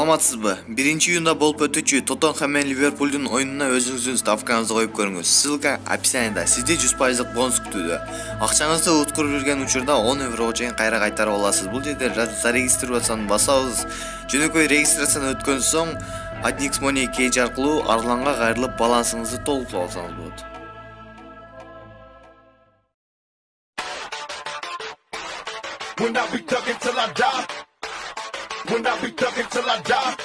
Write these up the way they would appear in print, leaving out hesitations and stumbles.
Саламатсызбы? 1-июнда болуп өтүүчү Тоттенхэм менен Ливерпулдун оюнуна өзүңүздүн ставкаңызды коюп көрүңүз. Ссылка описанияда. Сизде 100% бонус күтүүдө. Акчаңызды уткуруп жүргөн учурда 10 еврого чейин кайра кайтарып аласыз. Бул жерде зарегистрацияны басабыз. Жөнөкөй регистрацияны өткөн соң Adnix Money кейж аркылуу Арланга кайрылып балансыңызды толуктап алсаңыз болот. When I be thuggin' till I die. When I be thuggin' till I die.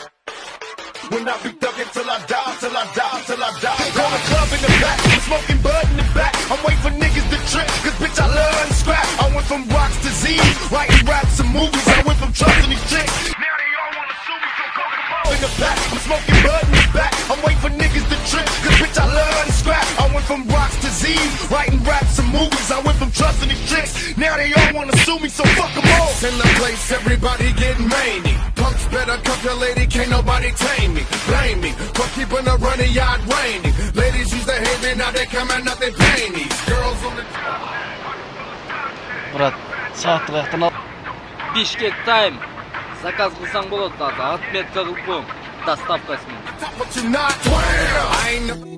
When I be thuggin' till I die, till I die, till I die. Call the club in the back, I'm smoking bud in the back. I'm waiting for niggas to trip, cause bitch I love and scrap. I went from rocks to Z's, writing raps and movies. I went from trucks and these chicks. Now they all wanna sue me, so go in the back, I'm smoking bud in the back. I'm waiting for niggas to trip, cause bitch I love and scrap. I went from rocks to Z's, writing raps and movies. I went from trucks and these chicks. Now they all wanna sue me, so fuck them all. In the place, everybody getting many. Punks better cuff your lady, can't nobody tame me. Blame me for keeping a running yard raining. Ladies used to hate me, now they coming out they panties. Girls on the Брат, сааттык аяктан ал. Бишкек тайм. Заказ кылсаң болот азыр. Отметка кылып коем. Доставкасын. but you not 12. I ain't no